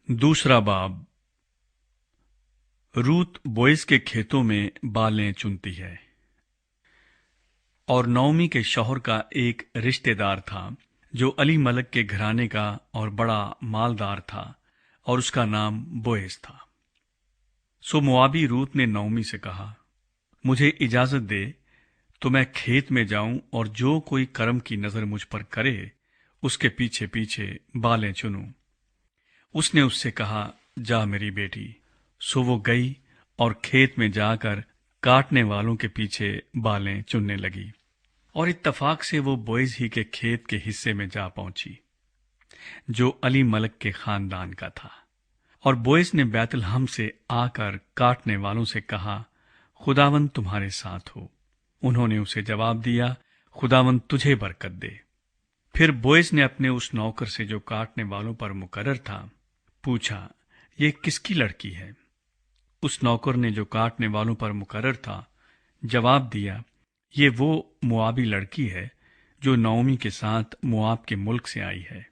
दूसरा बाब। रूत बोएज के खेतों में बालें चुनती है। और नौमी के शौहर का एक रिश्तेदार था जो अली मलक के घराने का और बड़ा मालदार था, और उसका नाम बोएज था। सो मोआबी रूत ने नौमी से कहा, मुझे इजाजत दे तो मैं खेत में जाऊं और जो कोई कर्म की नजर मुझ पर करे उसके पीछे पीछे बालें चुनूं। उसने उससे कहा, जा मेरी बेटी। सो वो गई और खेत में जाकर काटने वालों के पीछे बालें चुनने लगी, और इत्तफाक से वो बोएज ही के खेत के हिस्से में जा पहुंची जो अली मलक के खानदान का था। और बोएज ने बैतलहम से आकर काटने वालों से कहा, खुदावंद तुम्हारे साथ हो। उन्होंने उसे जवाब दिया, खुदावंद तुझे बरकत दे। फिर बोएज ने अपने उस नौकर से जो काटने वालों पर मुकर्रर था पूछा, ये किसकी लड़की है? उस नौकर ने जो काटने वालों पर मुकर्रर था जवाब दिया, ये वो मोआबी लड़की है जो नौमी के साथ मोआब के मुल्क से आई है।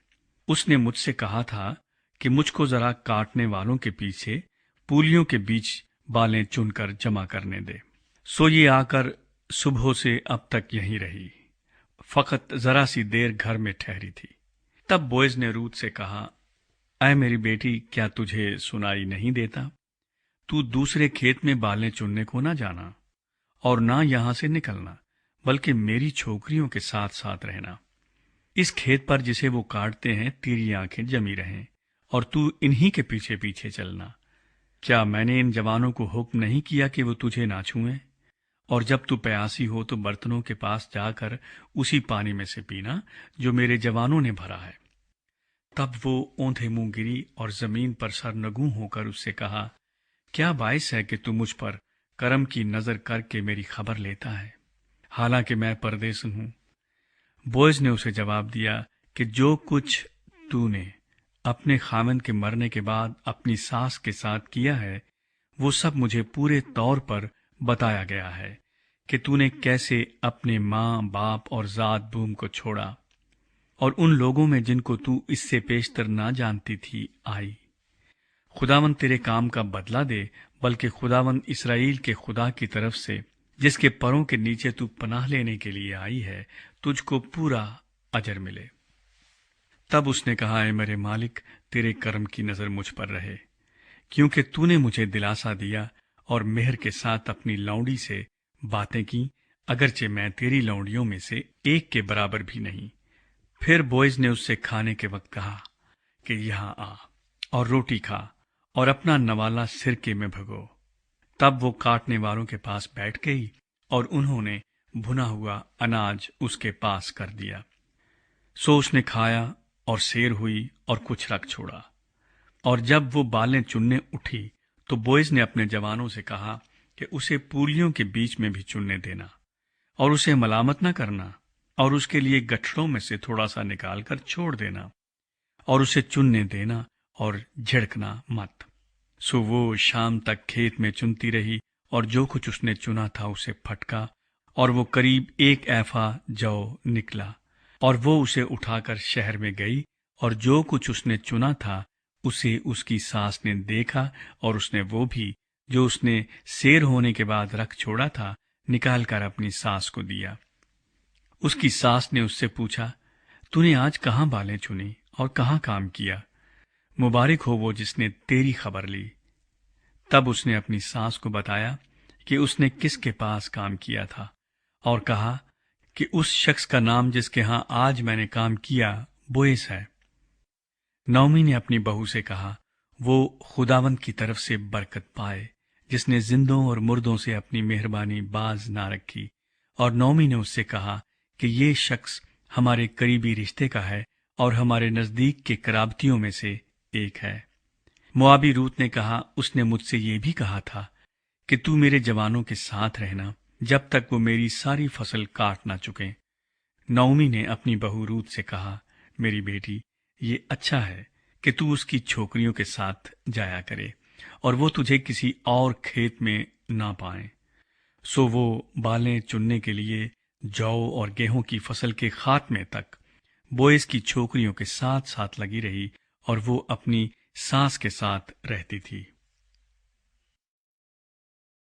उसने मुझसे कहा था कि मुझको जरा काटने वालों के पीछे पूलियों के बीच बालें चुनकर जमा करने दे। सो ये आकर सुबह से अब तक यहीं रही, फकत जरा सी देर घर में ठहरी थी। तब बोएज ने रूत से कहा, ऐ मेरी बेटी, क्या तुझे सुनाई नहीं देता? तू दूसरे खेत में बालें चुनने को ना जाना, और ना यहां से निकलना, बल्कि मेरी छोकरियों के साथ साथ रहना। इस खेत पर जिसे वो काटते हैं तेरी आंखें जमी रहें, और तू इन्हीं के पीछे पीछे चलना। क्या मैंने इन जवानों को हुक्म नहीं किया कि वो तुझे ना छुएं? और जब तू प्यासी हो तो बर्तनों के पास जाकर उसी पानी में से पीना जो मेरे जवानों ने भरा है। तब वो औंधे मुंह गिरी और जमीन पर सरनगू होकर उससे कहा, क्या बाइस है कि तू मुझ पर करम की नजर करके मेरी खबर लेता है, हालांकि मैं परदेसन हूं? बोएज ने उसे जवाब दिया कि जो कुछ तूने अपने खामन के मरने के बाद अपनी सास के साथ किया है वो सब मुझे पूरे तौर पर बताया गया है कि तूने कैसे अपने माँ बाप और जात बूम को छोड़ा और उन लोगों में जिनको तू इससे पेशतर ना जानती थी आई। खुदावन तेरे काम का बदला दे, बल्कि खुदावन इसराइल के खुदा की तरफ से जिसके परों के नीचे तू पनाह लेने के लिए आई है, तुझको पूरा अजर मिले। तब उसने कहा, ऐ मेरे मालिक, तेरे कर्म की नजर मुझ पर रहे, क्योंकि तूने मुझे दिलासा दिया और मेहर के साथ अपनी लौंडी से बातें की, अगरचे मैं तेरी लौंडियों में से एक के बराबर भी नहीं। फिर बोएज ने उससे खाने के वक्त कहा कि यहां आ और रोटी खा और अपना नवाला सिरके में भगो। तब वो काटने वालों के पास बैठ गई और उन्होंने भुना हुआ अनाज उसके पास कर दिया। सो उसने खाया और सेर हुई और कुछ रख छोड़ा। और जब वो बालें चुनने उठी तो बोएज ने अपने जवानों से कहा कि उसे पूलियों के बीच में भी चुनने देना और उसे मलामत न करना, और उसके लिए गठड़ों में से थोड़ा सा निकालकर छोड़ देना और उसे चुनने देना और झिड़कना मत। सो वो शाम तक खेत में चुनती रही, और जो कुछ उसने चुना था उसे फटका, और वो करीब 1 एफा जौ निकला। और वो उसे उठाकर शहर में गई, और जो कुछ उसने चुना था उसे उसकी सास ने देखा, और उसने वो भी जो उसने सेर होने के बाद रख छोड़ा था निकालकर अपनी सास को दिया। उसकी सास ने उससे पूछा, तूने आज कहाँ बालें चुनी और कहाँ काम किया? मुबारक हो वो जिसने तेरी खबर ली। तब उसने अपनी सास को बताया कि उसने किसके पास काम किया था, और कहा कि उस शख्स का नाम जिसके यहां आज मैंने काम किया बोएज है। नौमी ने अपनी बहू से कहा, वो खुदावंद की तरफ से बरकत पाए जिसने जिंदों और मुर्दों से अपनी मेहरबानी बाज ना रखी। और नौमी ने उससे कहा कि ये शख्स हमारे करीबी रिश्ते का है और हमारे नजदीक के कराबतियों में से एक है। मोआबी रूत ने कहा, उसने मुझसे ये भी कहा था कि तू मेरे जवानों के साथ रहना जब तक वो मेरी सारी फसल काट ना चुके। नौमी ने अपनी बहू रूत से कहा, मेरी बेटी, ये अच्छा है कि तू उसकी छोकरियों के साथ जाया करे और वो तुझे किसी और खेत में ना पाए। सो वो बालें चुनने के लिए जौ और गेहूं की फसल के खात्मे तक बोएज की छोकरियों के साथ साथ लगी रही, और वो अपनी सास के साथ रहती थी।